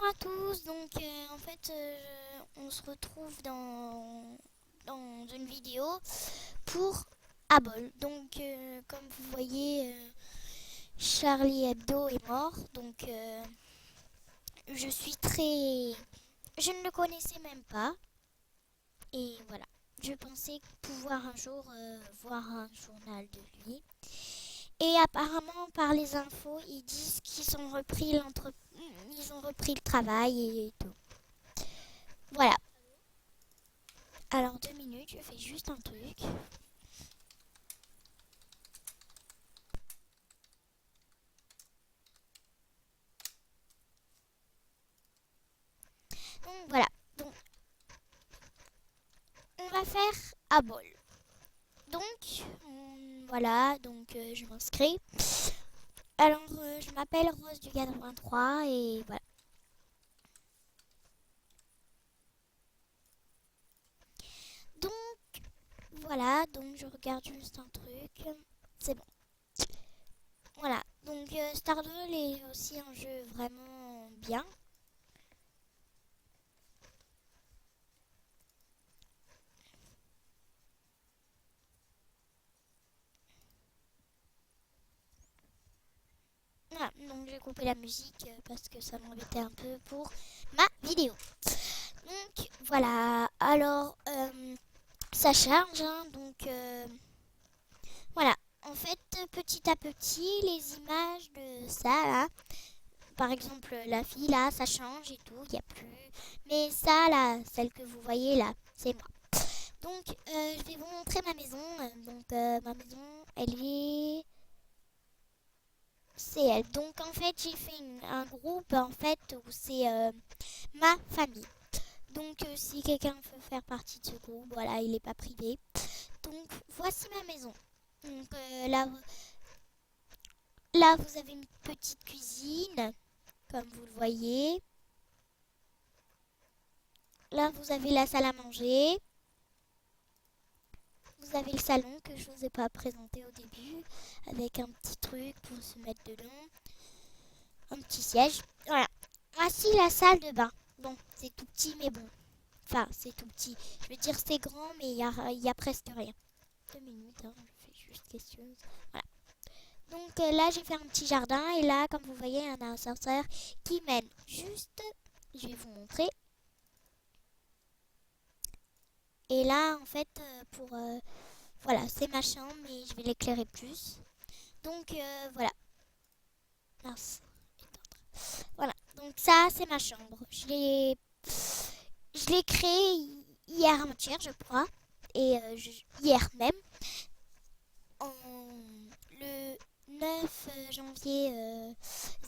à tous, donc en fait on se retrouve dans une vidéo pour Abol. Donc comme vous voyez, Charlie Hebdo est mort, donc je suis très... Je ne le connaissais même pas, et voilà. Je pensais pouvoir un jour voir un journal de lui. Et apparemment, par les infos, ils disent qu'ils ont repris ils ont repris le travail et tout. Voilà. Alors 2 minutes, je fais juste un truc. Donc voilà. Donc on va faire à bol. Donc voilà. Donc je m'inscris. Alors je m'appelle Rose du 83 et voilà. Donc voilà. Donc je regarde juste un truc. C'est bon. Voilà. Donc Stardew est aussi un jeu vraiment bien. Voilà, donc j'ai coupé la musique parce que ça m'embêtait un peu pour ma vidéo. Donc voilà, alors ça charge, hein, donc voilà. En fait, petit à petit, les images de ça, là, par exemple la fille là, ça change et tout, il n'y a plus. Mais ça là, celle que vous voyez là, c'est moi. Donc je vais vous montrer ma maison. Donc ma maison, elle est c'est elle. Donc en fait, j'ai fait un groupe en fait où c'est ma famille. Donc si quelqu'un veut faire partie de ce groupe, voilà, il n'est pas privé. Donc voici ma maison. Donc là, vous avez une petite cuisine, comme vous le voyez. Là, vous avez la salle à manger. Vous avez le salon que je ne vous ai pas présenté au début, avec un petit truc pour se mettre dedans. Un petit siège. Voilà. Voici la salle de bain. Bon, c'est tout petit, mais bon. Enfin, c'est tout petit. Je veux dire, c'est grand, mais il y a presque rien. 2 minutes, hein, je fais juste quelque chose. Voilà. Donc là, j'ai fait un petit jardin. Et là, comme vous voyez, il y a un ascenseur qui mène juste... Je vais vous montrer. Et là, en fait, pour... voilà, c'est ma chambre, mais je vais l'éclairer plus. Donc, voilà. Mince. Voilà. Donc ça, c'est ma chambre. Je l'ai créée hier avant-hier, je crois. Et hier même. En le 9 janvier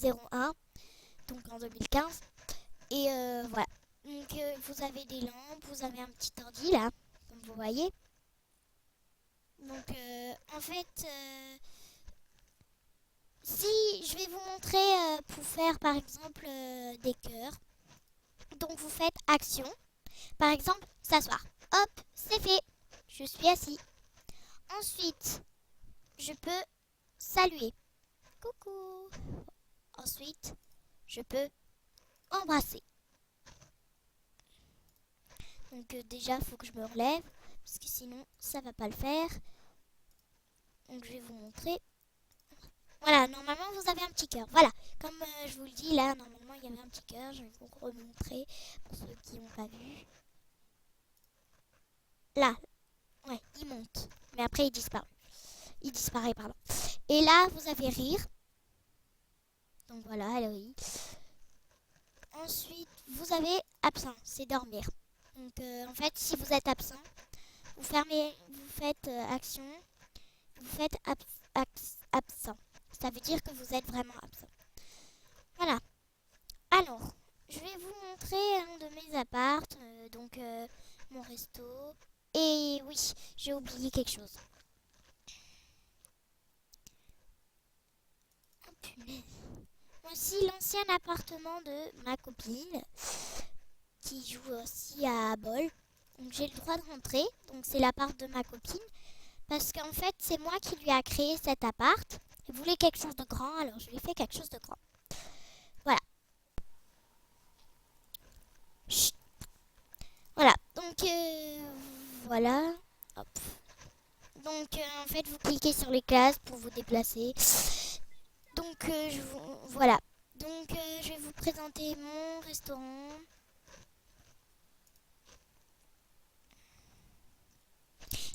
01, donc en 2015. Et voilà. Donc vous avez des lampes, vous avez un petit ordi là, comme vous voyez. Donc en fait, si je vais vous montrer pour faire par exemple des cœurs. Donc vous faites action. Par exemple, s'asseoir. Hop, c'est fait. Je suis assis. Ensuite, je peux saluer. Coucou. Ensuite, je peux embrasser. Donc déjà, il faut que je me relève, parce que sinon, ça va pas le faire. Donc je vais vous montrer. Voilà, normalement, vous avez un petit cœur. Voilà, comme je vous le dis, là, normalement, il y avait un petit cœur. Je vais vous remontrer pour ceux qui n'ont pas vu. Là, ouais, il monte. Mais après, il disparaît. Il disparaît, pardon. Et là, vous avez rire. Donc voilà, elle rit. Ensuite, vous avez absent, c'est dormir. Donc en fait, si vous êtes absent, vous faites action, vous faites absent. Ça veut dire que vous êtes vraiment absent. Voilà. Alors, je vais vous montrer un de mes apparts, donc mon resto. Et oui, j'ai oublié quelque chose. Oh punaise. Voici l'ancien appartement de ma copine qui joue aussi à Bol. Donc j'ai le droit de rentrer. Donc c'est l'appart de ma copine. Parce qu'en fait, c'est moi qui lui a créé cet appart. Il voulait quelque chose de grand, alors je lui ai fait quelque chose de grand. Voilà. Donc voilà. Hop. Donc en fait vous cliquez sur les classes pour vous déplacer. Donc voilà. Donc je vais vous présenter mon restaurant.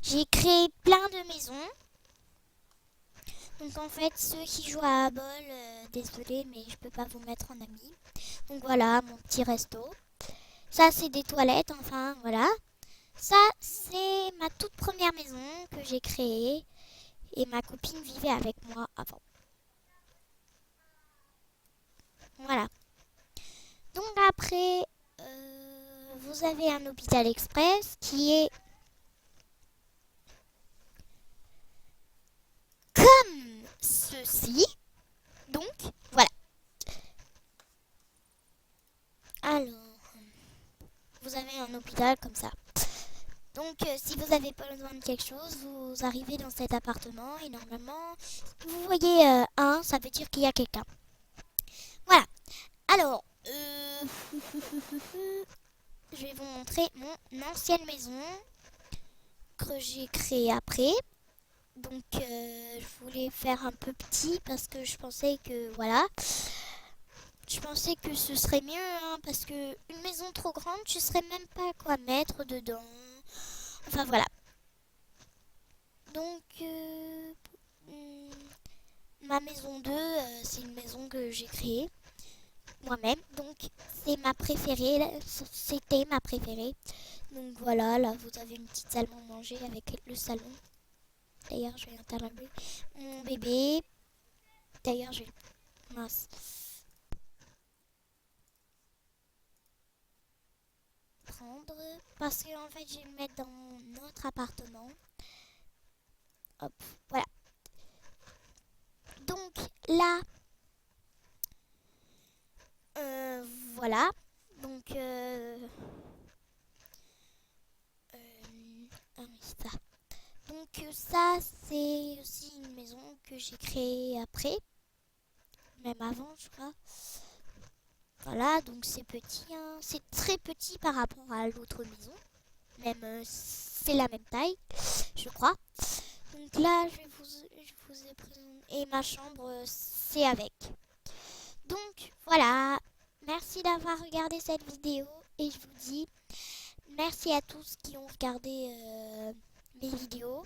J'ai créé plein de maisons. Donc en fait ceux qui jouent à Ball, désolé mais je peux pas vous mettre en ami. Donc voilà mon petit resto. Ça c'est des toilettes, enfin voilà. Ça c'est ma toute première maison que j'ai créée. Et ma copine vivait avec moi avant. Voilà. Donc après, vous avez un hôpital express qui est comme ceci. Donc, voilà. Alors, vous avez un hôpital comme ça. Donc, si vous avez pas besoin de quelque chose, vous arrivez dans cet appartement et normalement, vous voyez un, ça veut dire qu'il y a quelqu'un. Voilà. Alors, je vais vous montrer mon ancienne maison que j'ai créée après. Donc je voulais faire un peu petit parce que je pensais que voilà. Je pensais que ce serait mieux hein, parce que une maison trop grande, je ne saurais même pas quoi mettre dedans. Enfin voilà. Donc ma maison 2, c'est une maison que j'ai créée moi-même. Donc c'est ma préférée, c'était ma préférée. Donc voilà, là vous avez une petite salle à manger avec le salon. D'ailleurs, je vais interroger mon bébé. D'ailleurs, je vais mince. Prendre parce que en fait, je vais le mettre dans mon autre appartement. Hop, voilà. Donc là, voilà. Donc ah oui, ça. Donc ça, c'est aussi une maison que j'ai créée après, même avant, je crois. Voilà, donc c'est petit, hein. C'est très petit par rapport à l'autre maison. Même c'est la même taille, je crois. Donc là, je vous ai présenté. Et ma chambre, c'est avec. Donc voilà. Merci d'avoir regardé cette vidéo. Et je vous dis merci à tous qui ont regardé mes vidéos.